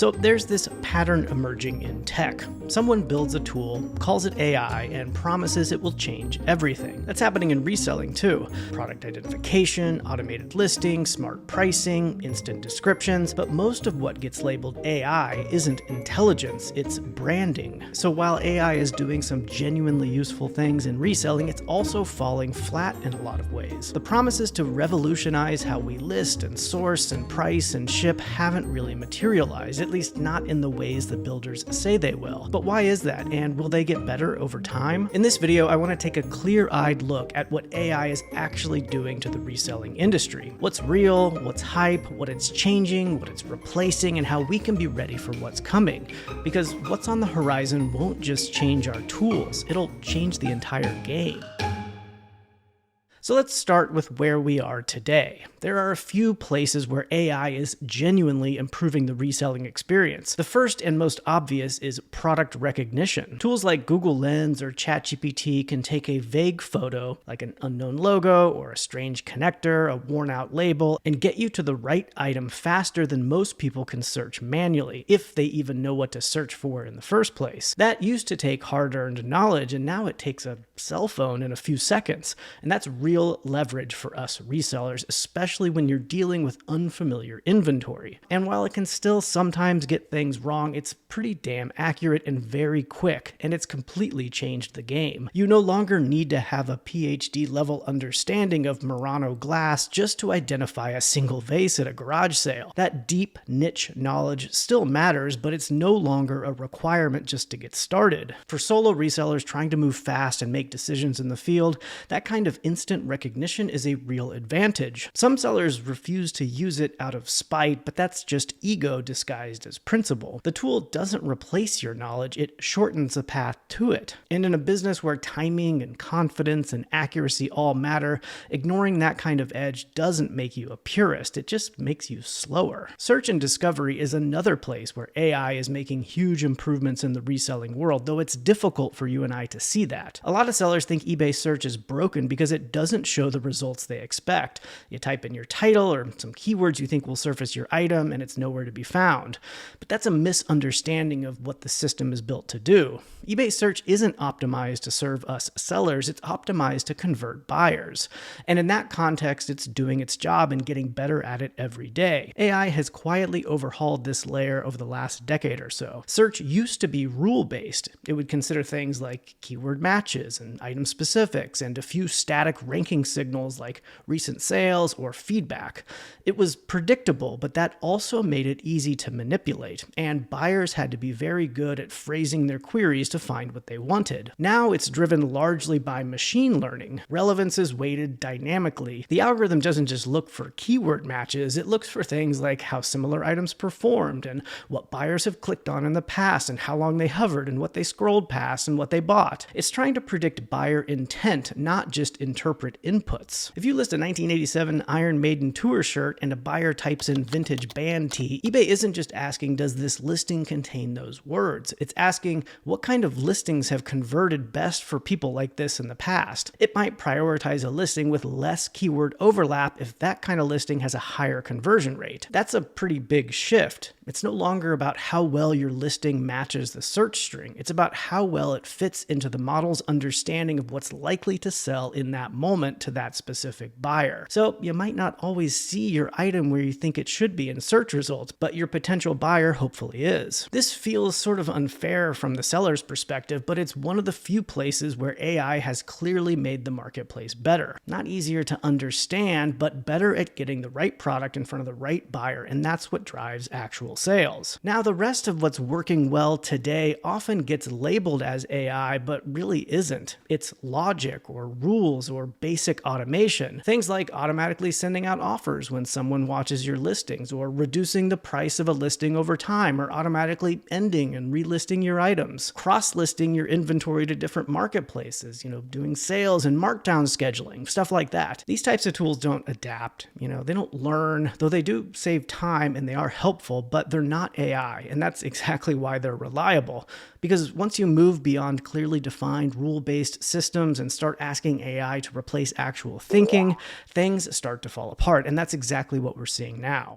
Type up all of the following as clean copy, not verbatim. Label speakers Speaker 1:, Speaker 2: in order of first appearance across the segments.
Speaker 1: So there's this pattern emerging in tech. Someone builds a tool, calls it AI, and promises it will change everything. That's happening in reselling too. Product identification, automated listing, smart pricing, instant descriptions, but most of what gets labeled AI isn't intelligence, it's branding. So while AI is doing some genuinely useful things in reselling, it's also falling flat in a lot of ways. The promises to revolutionize how we list and source and price and ship haven't really materialized, at least not in the ways the builders say they will. But why is that, and will they get better over time? In this video, I want to take a clear-eyed look at what AI is actually doing to the reselling industry. What's real, what's hype, what it's changing, what it's replacing, and how we can be ready for what's coming. Because what's on the horizon won't just change our tools, it'll change the entire game. So let's start with where we are today. There are a few places where AI is genuinely improving the reselling experience. The first and most obvious is product recognition. Tools like Google Lens or ChatGPT can take a vague photo, like an unknown logo or a strange connector, a worn-out label, and get you to the right item faster than most people can search manually, if they even know what to search for in the first place. That used to take hard-earned knowledge, and now it takes a cell phone in a few seconds, and that's real leverage for us resellers, especially when you're dealing with unfamiliar inventory. And while it can still sometimes get things wrong, it's pretty damn accurate and very quick, and it's completely changed the game. You no longer need to have a PhD level understanding of Murano glass just to identify a single vase at a garage sale. That deep niche knowledge still matters, but it's no longer a requirement just to get started. For solo resellers trying to move fast and make decisions in the field, that kind of instant recognition is a real advantage. Some sellers refuse to use it out of spite, but that's just ego disguised as principle. The tool doesn't replace your knowledge, it shortens the path to it. And in a business where timing and confidence and accuracy all matter, ignoring that kind of edge doesn't make you a purist, it just makes you slower. Search and discovery is another place where AI is making huge improvements in the reselling world, though it's difficult for you and I to see that. A lot of sellers think eBay search is broken because it doesn't show the results they expect. You type in your title or some keywords you think will surface your item and it's nowhere to be found. But that's a misunderstanding of what the system is built to do. eBay search isn't optimized to serve us sellers, it's optimized to convert buyers. And in that context, it's doing its job and getting better at it every day. AI has quietly overhauled this layer over the last decade or so. Search used to be rule-based. It would consider things like keyword matches and item specifics and a few static ranking signals like recent sales or feedback. It was predictable, but that also made it easy to manipulate, and buyers had to be very good at phrasing their queries to find what they wanted. Now it's driven largely by machine learning. Relevance is weighted dynamically. The algorithm doesn't just look for keyword matches, it looks for things like how similar items performed and what buyers have clicked on in the past and how long they hovered and what they scrolled past and what they bought. It's trying to predict buyer intent, not just interpret inputs. If you list a 1987 Iron Maiden tour shirt and a buyer types in vintage band tee, eBay isn't just asking, does this listing contain those words? It's asking, what kind of listings have converted best for people like this in the past? It might prioritize a listing with less keyword overlap if that kind of listing has a higher conversion rate. That's a pretty big shift. It's no longer about how well your listing matches the search string. It's about how well it fits into the model's understanding of what's likely to sell in that moment to that specific buyer. So you might not always see your item where you think it should be in search results, but your potential buyer hopefully is. This feels sort of unfair from the seller's perspective, but it's one of the few places where AI has clearly made the marketplace better. Not easier to understand, but better at getting the right product in front of the right buyer, and that's what drives actual sales. Now, the rest of what's working well today often gets labeled as AI, but really isn't. It's logic or rules or basic automation. Things like automatically sending out offers when someone watches your listings, or reducing the price of a listing over time, or automatically ending and relisting your items. Cross-listing your inventory to different marketplaces, doing sales and markdown scheduling, stuff like that. These types of tools don't adapt, they don't learn, though they do save time and they are helpful, but they're not AI, and that's exactly why they're reliable. Because once you move beyond clearly defined rule-based systems and start asking AI to replace actual thinking, things start to fall apart, and that's exactly what we're seeing now.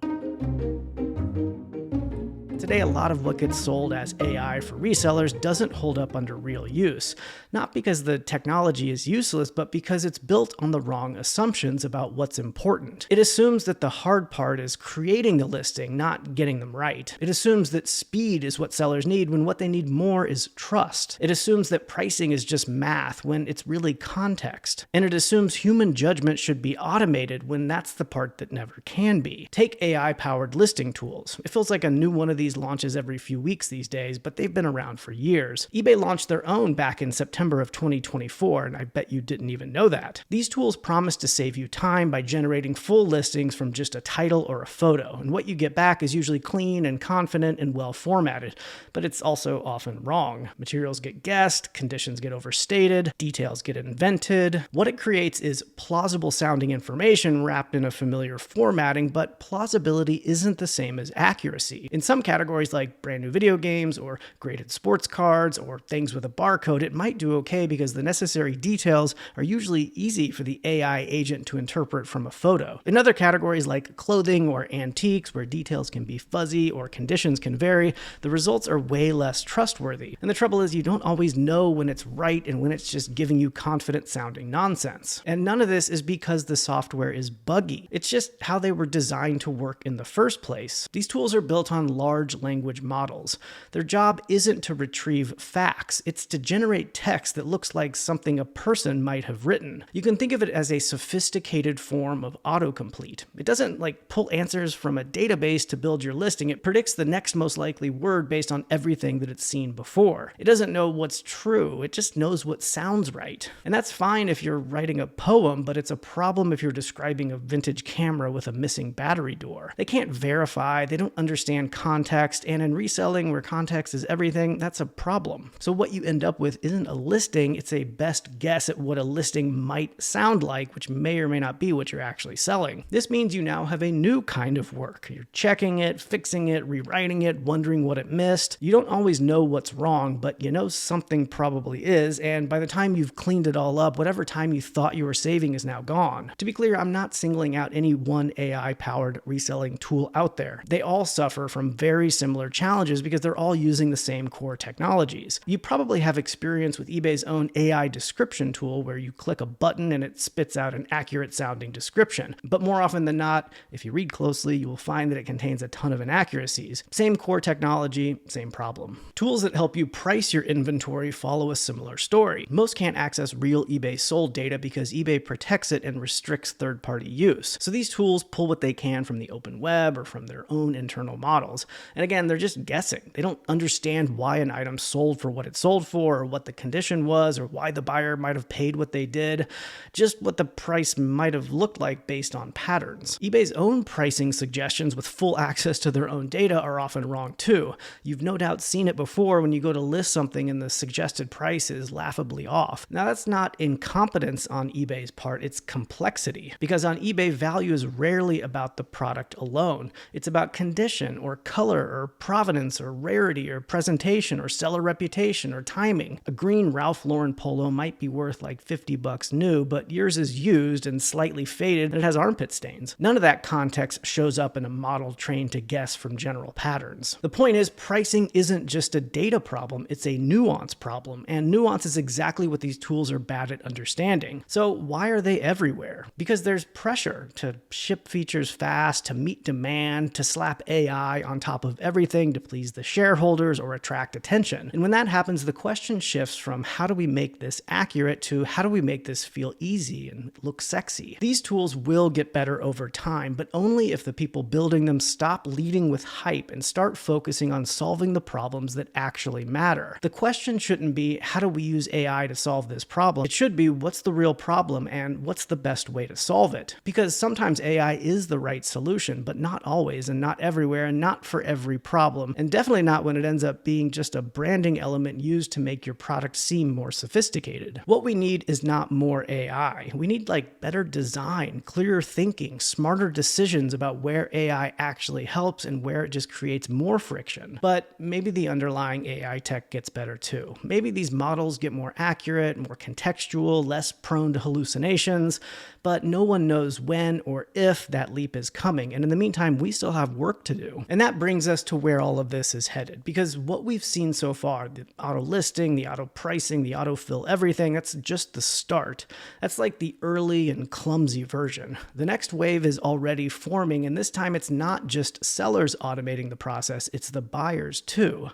Speaker 1: Today, a lot of what gets sold as AI for resellers doesn't hold up under real use. Not because the technology is useless, but because it's built on the wrong assumptions about what's important. It assumes that the hard part is creating the listing, not getting them right. It assumes that speed is what sellers need when what they need more is trust. It assumes that pricing is just math when it's really context. And it assumes human judgment should be automated when that's the part that never can be. Take AI-powered listing tools. It feels like a new one of these launches every few weeks these days, but they've been around for years. eBay launched their own back in September of 2024, and I bet you didn't even know that. These tools promise to save you time by generating full listings from just a title or a photo, and what you get back is usually clean and confident and well formatted, but it's also often wrong. Materials get guessed, conditions get overstated, details get invented. What it creates is plausible sounding information wrapped in a familiar formatting, but plausibility isn't the same as accuracy. In some categories like brand new video games or graded sports cards or things with a barcode, it might do okay because the necessary details are usually easy for the AI agent to interpret from a photo. In other categories like clothing or antiques, where details can be fuzzy or conditions can vary, the results are way less trustworthy. And the trouble is you don't always know when it's right and when it's just giving you confident sounding nonsense. And none of this is because the software is buggy. It's just how they were designed to work in the first place. These tools are built on large language models. Their job isn't to retrieve facts, it's to generate text that looks like something a person might have written. You can think of it as a sophisticated form of autocomplete. It doesn't pull answers from a database to build your listing. It predicts the next most likely word based on everything that it's seen before. It doesn't know what's true, it just knows what sounds right. And that's fine if you're writing a poem, but it's a problem if you're describing a vintage camera with a missing battery door. They can't verify, they don't understand context, and in reselling where context is everything, that's a problem. So what you end up with isn't a listing, it's a best guess at what a listing might sound like, which may or may not be what you're actually selling. This means you now have a new kind of work. You're checking it, fixing it, rewriting it, wondering what it missed. You don't always know what's wrong, but you know something probably is, and by the time you've cleaned it all up, whatever time you thought you were saving is now gone. To be clear, I'm not singling out any one AI-powered reselling tool out there. They all suffer from very similar challenges because they're all using the same core technologies. You probably have experience with eBay's own AI description tool where you click a button and it spits out an accurate sounding description. But more often than not, if you read closely, you will find that it contains a ton of inaccuracies. Same core technology, same problem. Tools that help you price your inventory follow a similar story. Most can't access real eBay sold data because eBay protects it and restricts third-party use. So these tools pull what they can from the open web or from their own internal models. And again, they're just guessing. They don't understand why an item sold for what it sold for, or what the condition was, or why the buyer might have paid what they did, just what the price might have looked like based on patterns. eBay's own pricing suggestions with full access to their own data are often wrong too. You've no doubt seen it before when you go to list something and the suggested price is laughably off. Now that's not incompetence on eBay's part, it's complexity. Because on eBay, value is rarely about the product alone. It's about condition or color or provenance or rarity or presentation or seller reputation or timing. A green Ralph Lauren polo might be worth like $50 new, but yours is used and slightly faded and it has armpit stains. None of that context shows up in a model trained to guess from general patterns. The point is, pricing isn't just a data problem, it's a nuance problem, and nuance is exactly what these tools are bad at understanding. So why are they everywhere? Because there's pressure to ship features fast, to meet demand, to slap AI on top of everything to please the shareholders or attract attention. And when that happens, the question shifts from how do we make this accurate to how do we make this feel easy and look sexy? These tools will get better over time, but only if the people building them stop leading with hype and start focusing on solving the problems that actually matter. The question shouldn't be, how do we use AI to solve this problem? It should be, what's the real problem and what's the best way to solve it? Because sometimes AI is the right solution, but not always and not everywhere and not for every problem, and definitely not when it ends up being just a branding element used to make your product seem more sophisticated. What we need is not more AI. We need better design, clearer thinking, smarter decisions about where AI actually helps and where it just creates more friction. But maybe the underlying AI tech gets better too. Maybe these models get more accurate, more contextual, less prone to hallucinations, but no one knows when or if that leap is coming. And in the meantime, we still have work to do. And that brings us us to where all of this is headed, because what we've seen so far, the auto listing, the auto pricing, the autofill everything, that's just the start. That's like the early and clumsy version. The next wave is already forming, and this time it's not just sellers automating the process, it's the buyers too.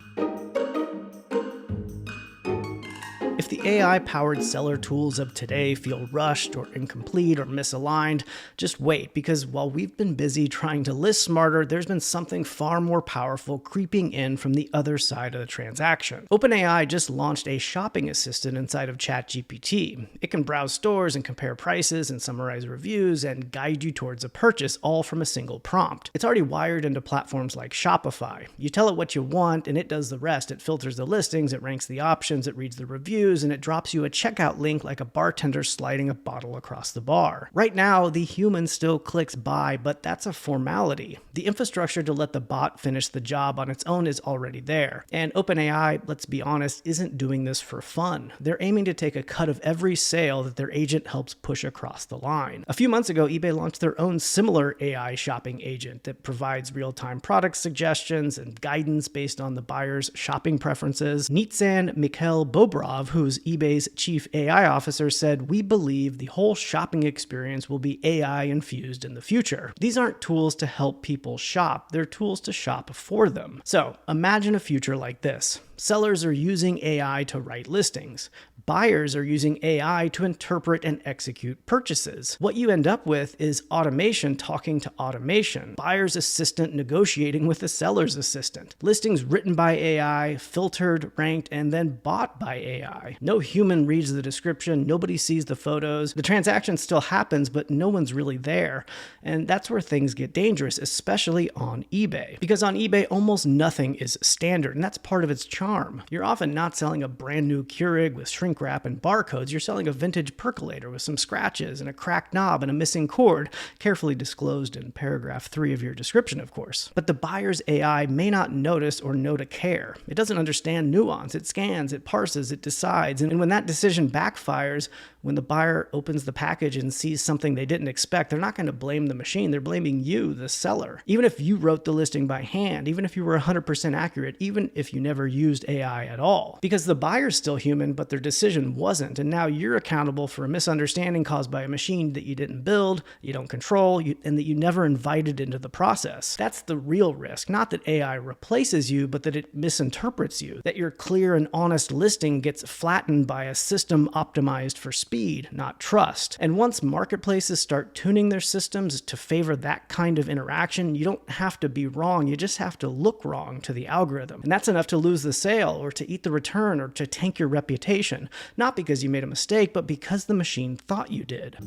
Speaker 1: If the AI-powered seller tools of today feel rushed or incomplete or misaligned, just wait, because while we've been busy trying to list smarter, there's been something far more powerful creeping in from the other side of the transaction. OpenAI just launched a shopping assistant inside of ChatGPT. It can browse stores and compare prices and summarize reviews and guide you towards a purchase, all from a single prompt. It's already wired into platforms like Shopify. You tell it what you want and it does the rest. It filters the listings, it ranks the options, it reads the reviews, and it drops you a checkout link like a bartender sliding a bottle across the bar. Right now, the human still clicks buy, but that's a formality. The infrastructure to let the bot finish the job on its own is already there. And OpenAI, let's be honest, isn't doing this for fun. They're aiming to take a cut of every sale that their agent helps push across the line. A few months ago, eBay launched their own similar AI shopping agent that provides real-time product suggestions and guidance based on the buyer's shopping preferences. Nitsan Mikhail Bobrov, who's eBay's chief AI officer, said, "We believe the whole shopping experience will be AI infused in the future. These aren't tools to help people shop, they're tools to shop for them." So imagine a future like this. Sellers are using AI to write listings. Buyers are using AI to interpret and execute purchases. What you end up with is automation talking to automation. Buyer's assistant negotiating with the seller's assistant. Listings written by AI, filtered, ranked, and then bought by AI. No human reads the description, nobody sees the photos. The transaction still happens, but no one's really there. And that's where things get dangerous, especially on eBay. Because on eBay, almost nothing is standard, and that's part of its charm. You're often not selling a brand new Keurig with shrink wrap and barcodes. You're selling a vintage percolator with some scratches and a cracked knob and a missing cord, carefully disclosed in paragraph 3 of your description, of course. But the buyer's AI may not notice or know to care. It doesn't understand nuance. It scans, it parses, it decides. And when that decision backfires, when the buyer opens the package and sees something they didn't expect, they're not going to blame the machine. They're blaming you, the seller. Even if you wrote the listing by hand, even if you were 100% accurate, even if you never used AI at all. Because the buyer's still human, but their decision wasn't, and now you're accountable for a misunderstanding caused by a machine that you didn't build, you don't control, and that you never invited into the process. That's the real risk. Not that AI replaces you, but that it misinterprets you. That your clear and honest listing gets flattened by a system optimized for speed, not trust. And once marketplaces start tuning their systems to favor that kind of interaction, you don't have to be wrong, you just have to look wrong to the algorithm. And that's enough to lose the sale, or to eat the return, or to tank your reputation. Not because you made a mistake, but because the machine thought you did.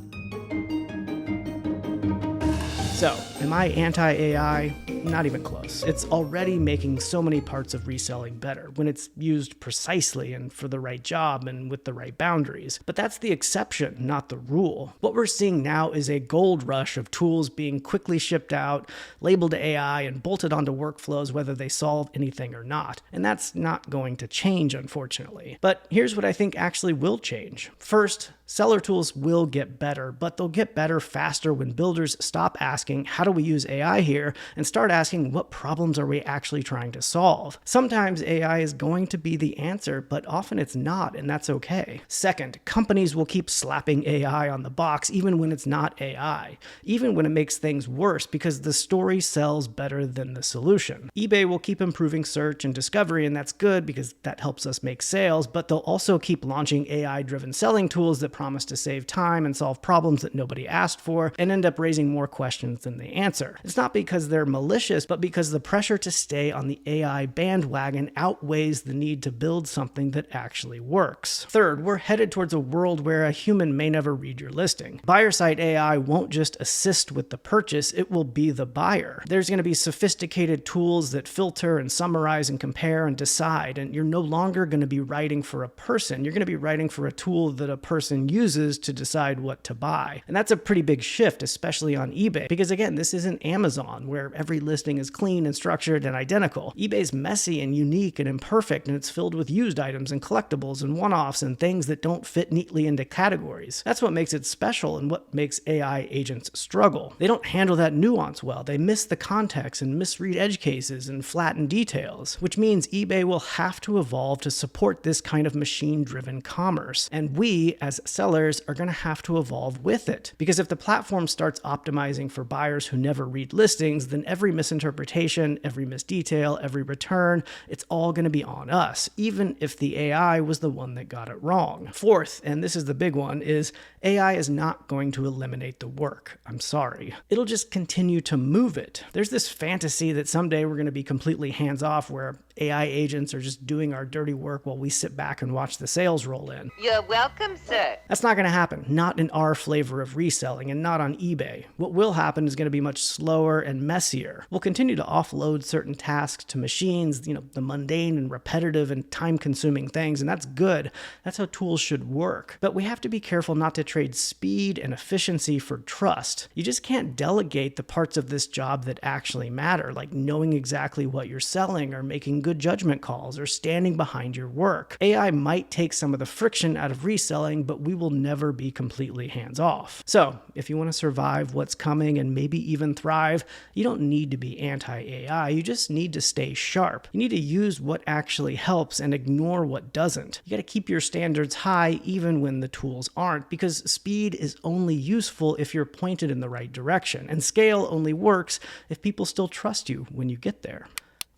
Speaker 1: So, am I anti-AI? Not even close. It's already making so many parts of reselling better when it's used precisely and for the right job and with the right boundaries. But that's the exception, not the rule. What we're seeing now is a gold rush of tools being quickly shipped out, labeled AI, and bolted onto workflows whether they solve anything or not. And that's not going to change, unfortunately. But here's what I think actually will change. First, seller tools will get better, but they'll get better faster when builders stop asking, how do we use AI here, and start asking, what problems are we actually trying to solve? Sometimes AI is going to be the answer, but often it's not, and that's okay. Second, companies will keep slapping AI on the box even when it's not AI, even when it makes things worse, because the story sells better than the solution. eBay will keep improving search and discovery, and that's good because that helps us make sales, but they'll also keep launching AI-driven selling tools that promise to save time and solve problems that nobody asked for, and end up raising more questions than they answer. It's not because they're malicious, but because the pressure to stay on the AI bandwagon outweighs the need to build something that actually works. Third, we're headed towards a world where a human may never read your listing. Buyer-side AI won't just assist with the purchase, it will be the buyer. There's going to be sophisticated tools that filter and summarize and compare and decide, and you're no longer going to be writing for a person. You're going to be writing for a tool that a person person uses to decide what to buy. And that's a pretty big shift, especially on eBay, because again, this isn't Amazon where every listing is clean and structured and identical. eBay's messy and unique and imperfect, and it's filled with used items and collectibles and one-offs and things that don't fit neatly into categories. That's what makes it special and what makes AI agents struggle. They don't handle that nuance well. They miss the context and misread edge cases and flatten details, which means eBay will have to evolve to support this kind of machine-driven commerce. And we, as sellers, are going to have to evolve with it. Because if the platform starts optimizing for buyers who never read listings, then every misinterpretation, every misdetail, every return, it's all going to be on us, even if the AI was the one that got it wrong. Fourth, and this is the big one, is AI is not going to eliminate the work. I'm sorry. It'll just continue to move it. There's this fantasy that someday we're going to be completely hands-off where AI agents are just doing our dirty work while we sit back and watch the sales roll in.
Speaker 2: You're welcome, sir.
Speaker 1: That's not going to happen. Not in our flavor of reselling and not on eBay. What will happen is going to be much slower and messier. We'll continue to offload certain tasks to machines, the mundane and repetitive and time-consuming things, and that's good. That's how tools should work. But we have to be careful not to trade speed and efficiency for trust. You just can't delegate the parts of this job that actually matter, like knowing exactly what you're selling or making good judgment calls or standing behind your work. AI might take some of the friction out of reselling, but we will never be completely hands-off. So if you want to survive what's coming and maybe even thrive, you don't need to be anti-AI. You just need to stay sharp. You need to use what actually helps and ignore what doesn't. You got to keep your standards high even when the tools aren't, because speed is only useful if you're pointed in the right direction, and scale only works if people still trust you when you get there.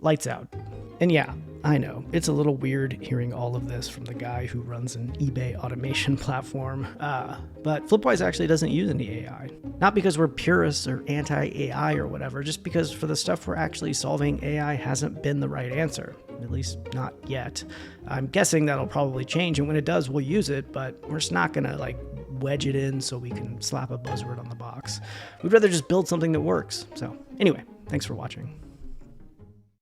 Speaker 1: Lights out. And yeah, I know, it's a little weird hearing all of this from the guy who runs an eBay automation platform, but Flipwise actually doesn't use any AI. Not because we're purists or anti-AI or whatever, just because for the stuff we're actually solving, AI hasn't been the right answer. At least not yet. I'm guessing that'll probably change, and when it does, we'll use it, but we're just not gonna wedge it in so we can slap a buzzword on the box. We'd rather just build something that works. So anyway, thanks for watching.